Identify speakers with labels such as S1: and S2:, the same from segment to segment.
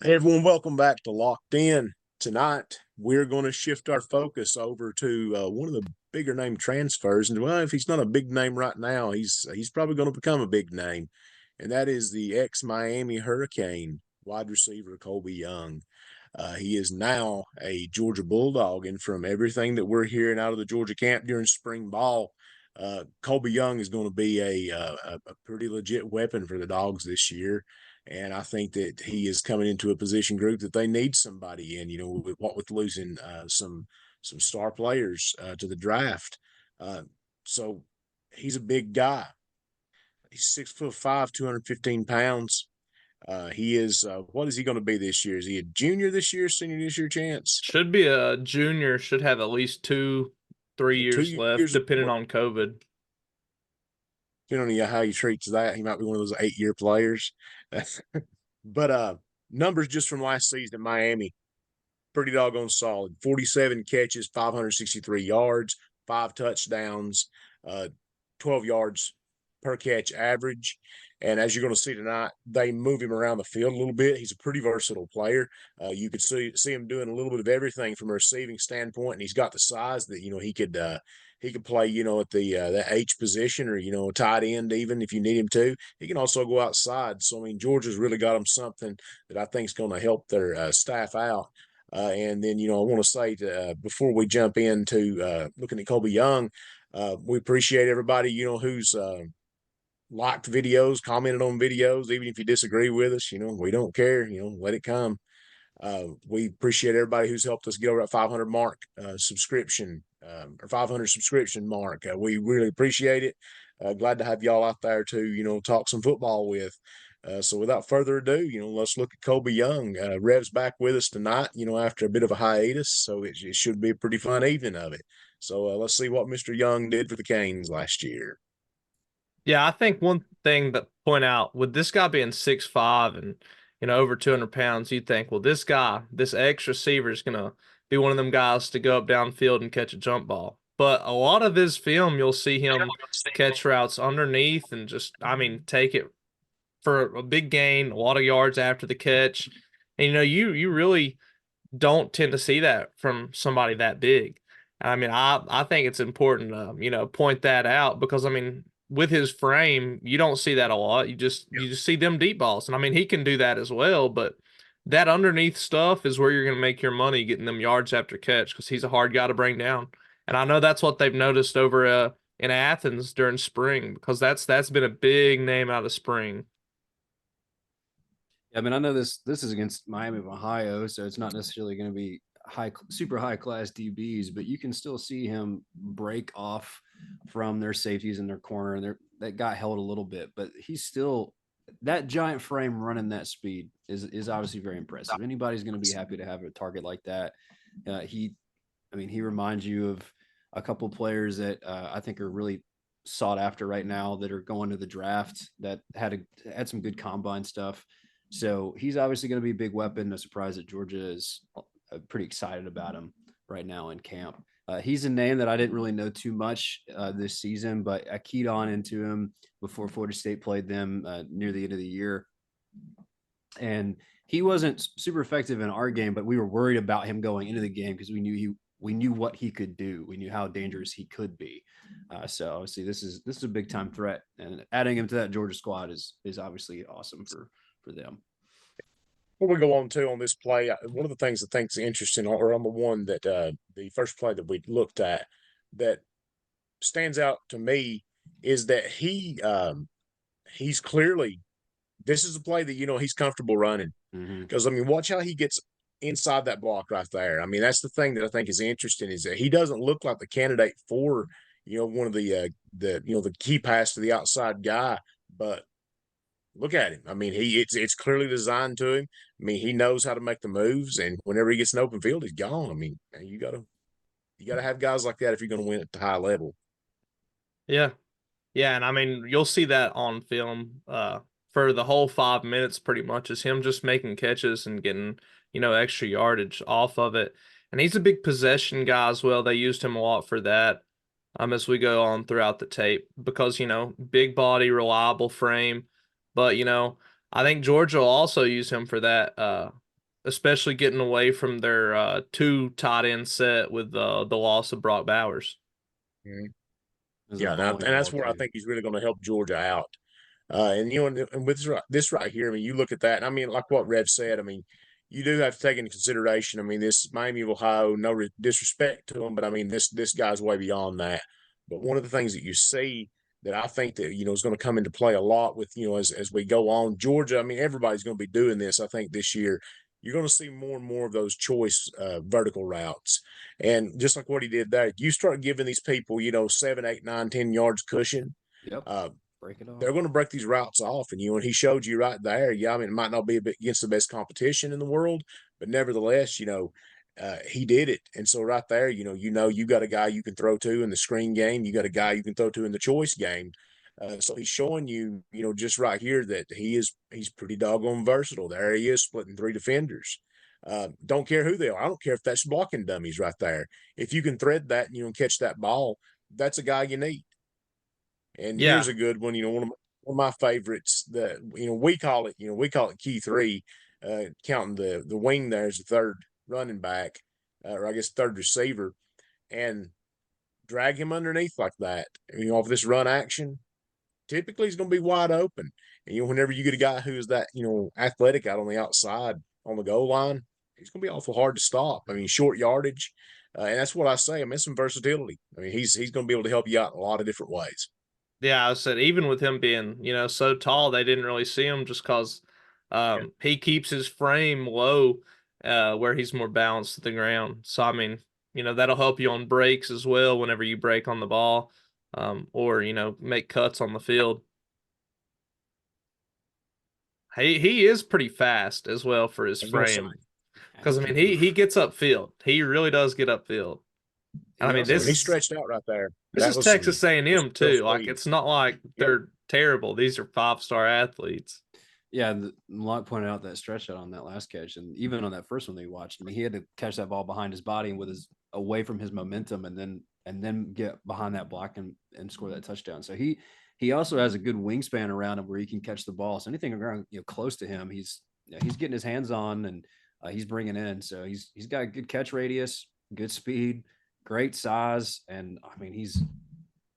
S1: Hey everyone, welcome back to Locked In. Tonight, we're going to shift our focus over to one of the bigger name transfers. And well, if he's not a big name right now, he's probably going to become a big name. And that is the ex-Miami Hurricane wide receiver Colbie Young. He is now a Georgia Bulldog, and from everything that we're hearing out of the Georgia camp during spring ball, Colbie Young is going to be a pretty legit weapon for the Dogs this year. And I think that he is coming into a position group that they need somebody in. With losing some star players to the draft, so he's a big guy. He's 6'5", 215 pounds. He is what is he going to be this year? Is he a junior this year, senior this year, Chance?
S2: Should be a junior, should have at least 3 years
S1: Two
S2: left,
S1: years.
S2: depending on COVID.
S1: Depending on how he treats that, he might be one of those 8-year players. But numbers just from last season at Miami, pretty doggone solid. 47 catches, 563 yards, 5 touchdowns, 12 yards per catch average. And as you're going to see tonight, they move him around the field a little bit. He's a pretty versatile player. You could see him doing a little bit of everything from a receiving standpoint, and he's got the size that he could play at the H position, or a tight end even if you need him to. He can also go outside. So I mean, Georgia's really got him something that I think is going to help their staff out. And then, I want to say before we jump into looking at Colbie Young, we appreciate everybody, who's liked videos, commented on videos, even if you disagree with us, we don't care, let it come. We appreciate everybody who's helped us get over that 500 mark subscription or 500 subscription mark. We really appreciate it. Glad to have y'all out there to, talk some football with. So without further ado, let's look at Colbie Young. Rev's back with us tonight, after a bit of a hiatus. So it should be a pretty fun evening of it. So let's see what Mr. Young did for the Canes last year.
S2: Yeah, I think one thing to point out with this guy being 6'5" and over 200 pounds, you'd think, well, this guy, this ex receiver, is gonna be one of them guys to go up downfield and catch a jump ball. But a lot of his film, you'll see him catch routes underneath and just, I mean, take it for a big gain, a lot of yards after the catch. And you really don't tend to see that from somebody that big. I mean, I think it's important to, point that out because I mean, with his frame, you don't see that a lot. You just see them deep balls. And I mean, he can do that as well, but that underneath stuff is where you're going to make your money getting them yards after catch because he's a hard guy to bring down. And I know that's what they've noticed over in Athens during spring because that's been a big name out of spring.
S3: I mean, I know this is against Miami of Ohio, so it's not necessarily going to be super high class DBs, but you can still see him break off from their safeties in their corner, and that got held a little bit, but he's still that giant frame running that speed is obviously very impressive. Anybody's going to be happy to have a target like that. He reminds you of a couple players that I think are really sought after right now that are going to the draft that had some good combine stuff. So he's obviously going to be a big weapon. No surprise that Georgia is pretty excited about him right now in camp. He's a name that I didn't really know too much this season, but I keyed on into him before Florida State played them near the end of the year. And he wasn't super effective in our game, but we were worried about him going into the game because we knew what he could do. We knew how dangerous he could be. So obviously this is a big time threat, and adding him to that Georgia squad is obviously awesome for them.
S1: Before we go on this play, one of the things I think is interesting, or on the one that the first play that we looked at that stands out to me, is that he's clearly, this is a play that he's comfortable running, because I mean, watch how he gets inside that block right there. I mean, that's the thing that I think is interesting, is that he doesn't look like the candidate for one of the key pass to the outside guy, but look at him. I mean, it's clearly designed to him. I mean, he knows how to make the moves, and whenever he gets an open field, he's gone. I mean, you gotta have guys like that if you're going to win at the high level.
S2: Yeah. Yeah, and I mean, you'll see that on film for the whole 5 minutes pretty much is him just making catches and getting, extra yardage off of it. And he's a big possession guy as well. They used him a lot for that as we go on throughout the tape because, big body, reliable frame. But, I think Georgia will also use him for that especially getting away from their two tight end set with the loss of Brock Bowers.
S1: Mhm.
S3: As a
S1: Yeah,
S3: bowling
S1: and
S3: ball
S1: that's where I
S3: too.
S1: think he's really going to help Georgia out. And with this right here, I mean, you look at that, and I mean, like what Rev said, I mean, you do have to take into consideration. I mean, this Miami of Ohio, no disrespect to him, but I mean, this guy's way beyond that. But one of the things that you see that I think that is going to come into play a lot with as we go on, Georgia. I mean, everybody's going to be doing this. I think this year you're going to see more and more of those choice vertical routes, and just like what he did there, you start giving these people 7, 8, 9, 10 yards cushion.
S3: Yep.
S1: Uh,
S3: Break it
S1: they're
S3: off.
S1: going to break these routes off. And he showed you right there. Yeah, I mean, it might not be against the best competition in the world, but nevertheless, he did it. And so right there, you got a guy you can throw to in the screen game. You got a guy you can throw to in the choice game. So he's showing you, just right here that he's pretty doggone versatile. There he is splitting three defenders. Don't care who they are. I don't care if that's blocking dummies right there. If you can thread that and catch that ball, that's a guy you need. And here's
S2: Yeah,
S1: a good one, one of my favorites that we call it key three, counting the wing there as the third running back, or I guess third receiver, and drag him underneath like that. Off this run action, typically he's going to be wide open. And whenever you get a guy who is that athletic out on the outside on the goal line, he's going to be awful hard to stop. I mean, short yardage, and that's what I say. I mean, some versatility. I mean, he's going to be able to help you out in a lot of different ways.
S2: yeah. I said even with him being so tall, they didn't really see him just because
S1: Yeah.
S2: he keeps his frame low, where he's more balanced to the ground. So I mean, that'll help you on breaks as well whenever you break on the ball, or make cuts on the field. He is pretty fast as well for his
S1: I was going to say,
S2: frame.
S3: Yeah,
S2: Because
S3: he
S2: I mean,
S3: can
S2: he
S3: move.
S2: gets upfield. He really does get upfield. And I
S3: He
S2: mean,
S3: also
S1: when he
S2: this
S1: stretched out right there,
S2: this
S1: that
S2: is
S1: was
S2: Texas
S1: some
S2: A&M
S1: real
S2: too. Like
S1: speed.
S2: it's not like
S1: Yep.
S2: they're terrible. These are 5-star athletes.
S3: Yeah, Locke pointed out that stretch out on that last catch, and even on that first one they watched. I mean, he had to catch that ball behind his body and with his away from his momentum, and then get behind that block and score that touchdown. So he also has a good wingspan around him where he can catch the ball. So anything around close to him, he's getting his hands on and he's bringing in. So he's got good catch radius, good speed, great size, and I mean he's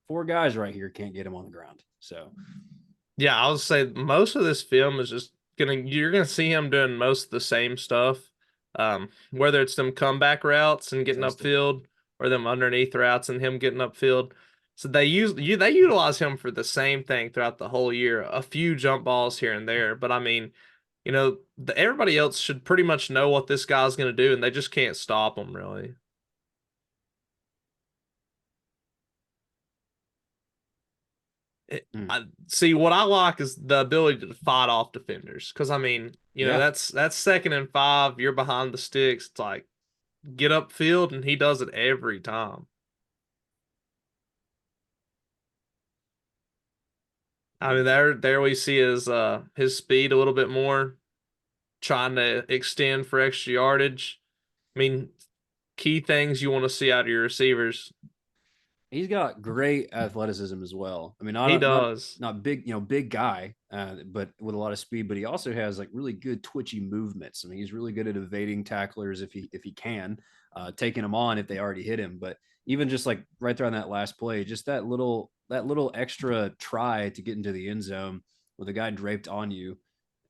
S3: four guys right here can't get him on the ground. So
S2: Yeah, I would say most of this film is just you're gonna see him doing most of the same stuff. Whether it's them comeback routes and getting
S3: testing.
S2: upfield or them underneath routes and him getting upfield. So they utilize him for the same thing throughout the whole year. A few jump balls here and there, but I mean, everybody else should pretty much know what this guy's gonna do, and they just can't stop him really.
S3: Mm.
S2: I see what I like is the ability to fight off defenders. Because I mean,
S3: Yeah.
S2: that's 2nd and 5. You're behind the sticks. It's like get upfield, and he does it every time. I mean, there we see his speed a little bit more, trying to extend for extra yardage. I mean, key things you want to see out of your receivers.
S3: He's got great athleticism as well. I mean,
S2: He
S3: not
S2: does.
S3: not big, big guy, but with a lot of speed. But he also has like really good twitchy movements. I mean, he's really good at evading tacklers if he can, taking them on if they already hit him. But even just like right there on that last play, just that little extra try to get into the end zone with a guy draped on you,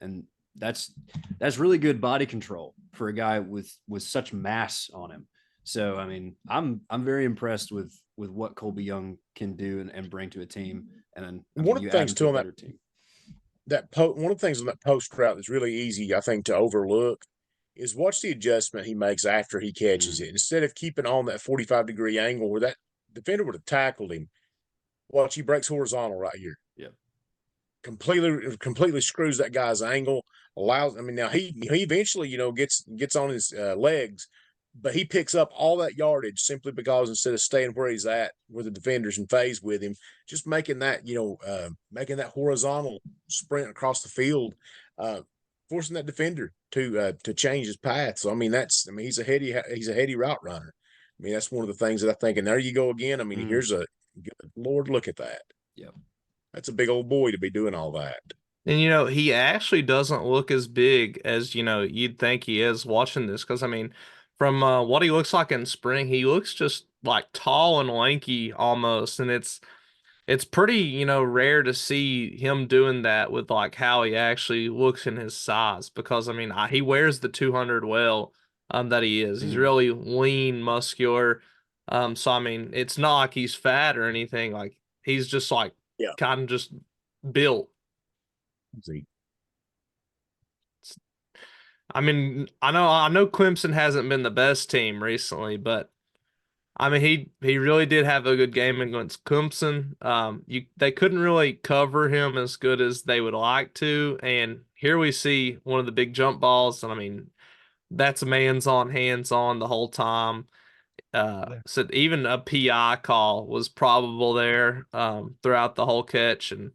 S3: and that's that's really good body control for a guy with such mass on him. So I mean, I'm very impressed with what Colbie Young can do and bring to a team. And then I
S1: One
S3: mean,
S1: of
S3: you
S1: the
S3: add
S1: things
S3: him to
S1: too
S3: a
S1: on that
S3: better team.
S1: one of the things on that post route that's really easy, I think, to overlook is watch the adjustment he makes after he catches
S3: Mm,
S1: it. Instead of keeping on that 45-degree angle where that defender would have tackled him, watch he breaks horizontal right here.
S3: yep.
S1: Completely screws that guy's angle. Allows. I mean, now he eventually gets on his legs, but he picks up all that yardage simply because instead of staying where he's at, where the defenders in phase with him, just making that horizontal sprint across the field, uh, forcing that defender to change his path. So I mean, he's a heady route runner. I mean, that's one of the things that I think. And there you go again. I mean,
S3: Mm,
S1: here's a good Lord, look at that.
S3: yep.
S1: That's a big old boy to be doing all that.
S2: And he actually doesn't look as big as you'd think he is watching this. Because I mean, from what he looks like in spring, he looks just like tall and lanky almost, and it's pretty rare to see him doing that with like how he actually looks in his size. Because I mean, he wears the 200 well, that he is. He's
S3: Mhm.
S2: really lean, muscular. So I mean, it's not like he's fat or anything. Like he's just like
S1: Yeah.
S2: kind of just built.
S1: See.
S2: I mean, I know Clemson hasn't been the best team recently, but I mean he really did have a good game against Clemson. They couldn't really cover him as good as they would like to, and here we see one of the big jump balls, and I mean that's man's on, hands on the whole time.
S1: Yeah.
S2: So even a PI call was probable there throughout the whole catch, and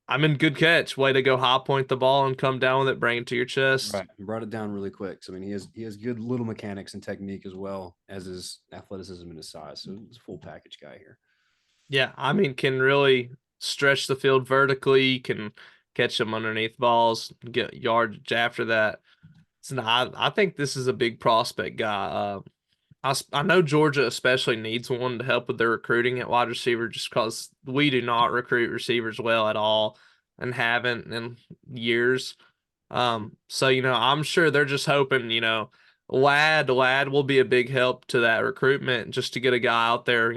S2: I mean good catch, way to go high point the ball and come down with it, bring it to your chest.
S3: Right. And brought it down really quick. So I mean he has good little mechanics and technique as well as his athleticism and his size. So it's a full package guy here.
S2: Yeah, I mean, can really stretch the field vertically, can catch them underneath balls, get yardage after that. So no, I think this is a big prospect guy. I know Georgia especially needs one to help with their recruiting at wide receiver just because we do not recruit receivers well at all and haven't in years. So I'm sure they're just hoping, Lad will be a big help to that recruitment just to get a guy out there,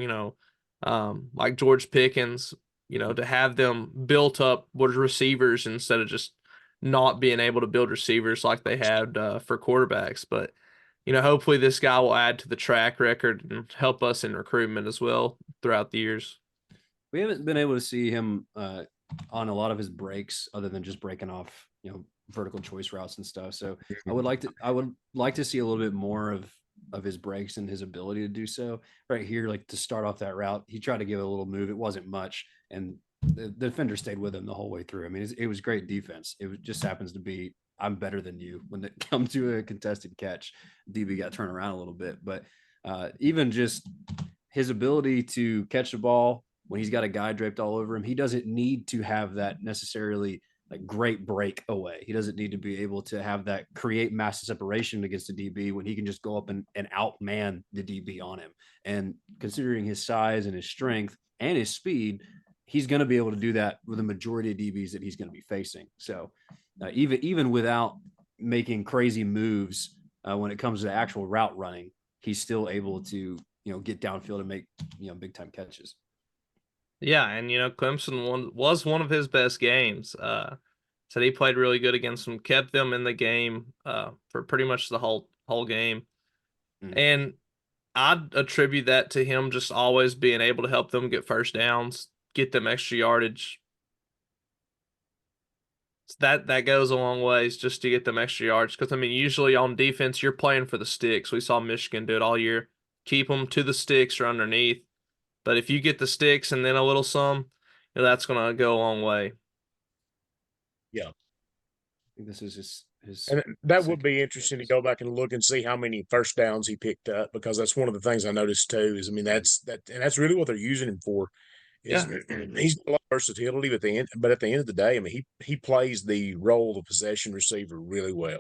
S2: like George Pickens, to have them built up with receivers instead of just not being able to build receivers like they had for quarterbacks. But hopefully this guy will add to the track record and help us in recruitment as well throughout the years.
S3: We haven't been able to see him on a lot of his breaks other than just breaking off, vertical choice routes and stuff. So I would like to see a little bit more of his breaks and his ability to do so. Right here, like to start off that route, he tried to give it a little move. It wasn't much, and the defender stayed with him the whole way through. I mean, it was great defense. Just happens to be I'm better than you when it comes to a contested catch. DB got turned around a little bit, but even just his ability to catch the ball when he's got a guy draped all over him, he doesn't need to have that necessarily like great breakaway. He doesn't need to be able to have that create massive separation against the DB when he can just go up and outman the DB on him. And considering his size and his strength and his speed, he's going to be able to do that with the majority of DBs that he's going to be facing. So even without making crazy moves when it comes to actual route running, he's still able to get downfield and make big time catches.
S2: Yeah, and Clemson was one of his best games. Said he played really good against them, kept them in the game for pretty much the whole game.
S3: Mm.
S2: And I'd attribute that to him just always being able to help them get first downs, get them extra yardage. So that goes a long ways just to get them extra yards. Because I mean, usually on defense, you're playing for the sticks. We saw Michigan do it all year. Keep them to the sticks or underneath. But if you get the sticks and then a little some, that's going to go a long way.
S1: Yeah.
S3: I think this is his
S1: And that would
S3: second
S1: be interesting to go back and look and see how many first downs he picked up, because that's one of the things I noticed too. Is I mean that's really what they're using him for. Is
S2: Yeah.
S1: he's got a lot of versatility, but at the end of the day, I mean he plays the role of possession receiver really well.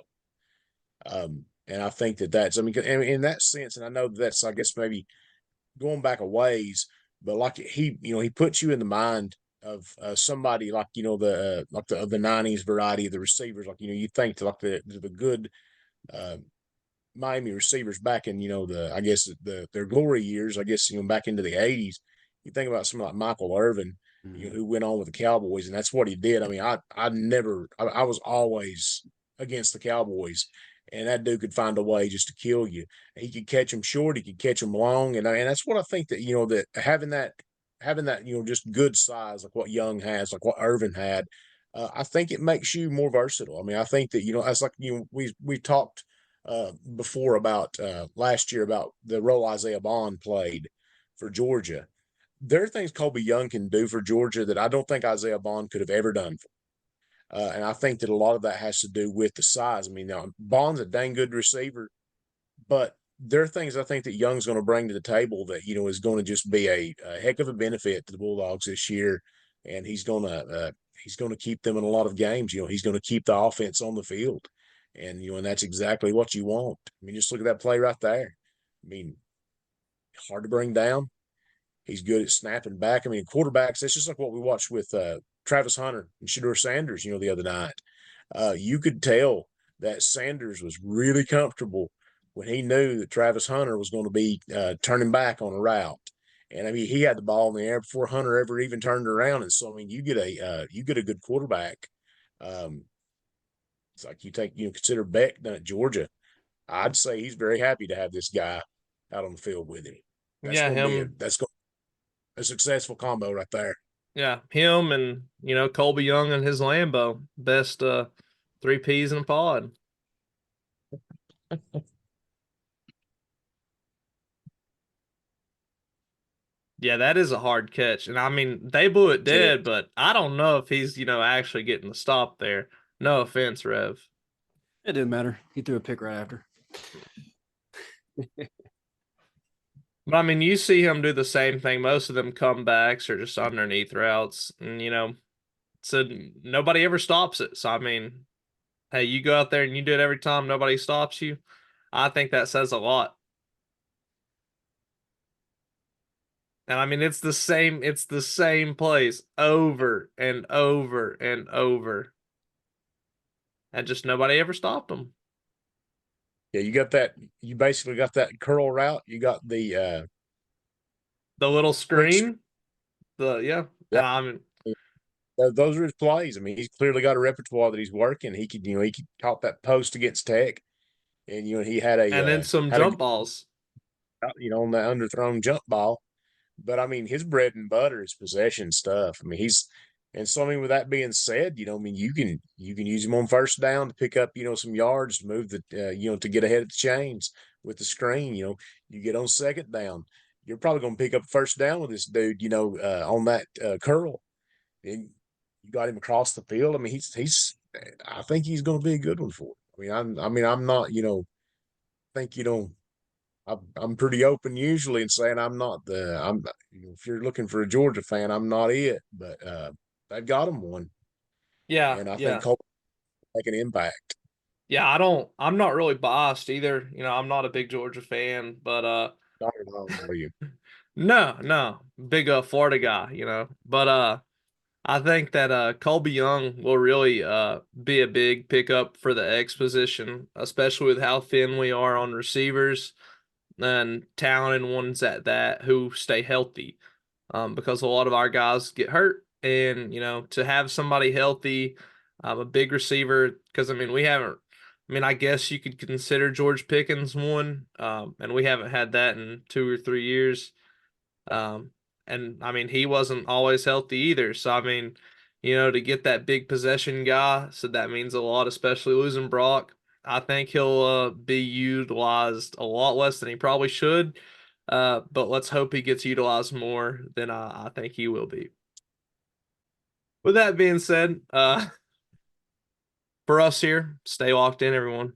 S1: And I think that's I mean in that sense, and I know that's I guess maybe going back a ways, but like he puts you in the mind of somebody like the '90s variety of the receivers. Like you think to like the good uh, Miami receivers back in the I guess their glory years. I guess back into the '80s. You think about someone like Michael Irvin,
S3: Mm-hmm.
S1: who went on with the Cowboys, and that's what he did. I mean, I was always against the Cowboys, and that dude could find a way just to kill you. He could catch them short, he could catch them long, and that's what I think that that having that just good size like what Young has, like what Irvin had. I think it makes you more versatile. I mean, I think that that's like we talked before about last year about the role Isaiah Bond played for Georgia. There are things Colbie Young can do for Georgia that I don't think Isaiah Bond could have ever done. And I think that a lot of that has to do with the size. I mean, now Bond's a dang good receiver, but there are things I think that Young's going to bring to the table that is going to just be a heck of a benefit to the Bulldogs this year. and he's gonna keep them in a lot of games. He's gonna keep the offense on the field, and that's exactly what you want. I mean, just look at that play right there. I mean, hard to bring down. He's good at snapping back. I mean, quarterbacks, that's just like what we watched with Travis Hunter and Shedeur Sanders, the other night. You could tell that Sanders was really comfortable when he knew that Travis Hunter was going to be turning back on a route. And I mean, he had the ball in the air before Hunter ever even turned around. And so, I mean, you get a good quarterback. Um, it's like consider Beck down at Georgia. I'd say he's very happy to have this guy out on the field with him.
S2: Yeah, him.
S1: That's going to be a successful combo right there.
S2: Yeah, him and Colbie Young and his Lambo, best three peas in a pod. Yeah, that is a hard catch. And I mean, they blew it dead, but I don't know if he's, actually getting the stop there. No offense, Rev.
S3: It didn't matter. He threw a pick right after.
S2: But I mean, you see him do the same thing. Most of them comebacks are just underneath routes. And, so nobody ever stops it. So, I mean, hey, you go out there and you do it every time, nobody stops you. I think that says a lot. And I mean, it's the same place over and over and over. And just nobody ever stopped them.
S1: Yeah, you basically got that curl route. You got the
S2: little
S1: quick
S2: screen. Yeah.
S1: yeah.
S2: And I mean,
S1: Those are his plays. I mean, he's clearly got a repertoire that he's working. He could caught that post against Tech, and he had
S2: and then some jump balls.
S1: on the underthrown jump ball. But I mean, his bread and butter is possession stuff. I mean, with that being said, I mean, you can use him on first down to pick up, some yards to move to get ahead of the chains with the screen. You get on second down, you're probably going to pick up first down with this dude, on that curl. And you got him across the field. I mean, I think he's going to be a good one for it. I'm not, think, I'm pretty open usually in saying if you're looking for a Georgia fan, I'm not it, but they've got him one.
S2: Yeah,
S1: And I think
S2: yeah.
S1: Cole make an impact.
S2: Yeah, I'm not really biased either. I'm not a big Georgia fan, but
S1: Not at all, are you?
S2: no. Big Florida guy. But I think that Colbie Young will really be a big pickup for the X position, especially with how thin we are on receivers and talented ones at that who stay healthy. Because a lot of our guys get hurt, and to have somebody healthy, a big receiver. Because I mean, we haven't. I mean, I guess you could consider George Pickens one, and we haven't had that in 2 or 3 years. Um, and I mean, he wasn't always healthy either. So I mean, to get that big possession guy, so that means a lot, especially losing Brock. I think he'll be utilized a lot less than he probably should. But let's hope he gets utilized more than I think he will be. With that being said, for us here, stay locked in, everyone.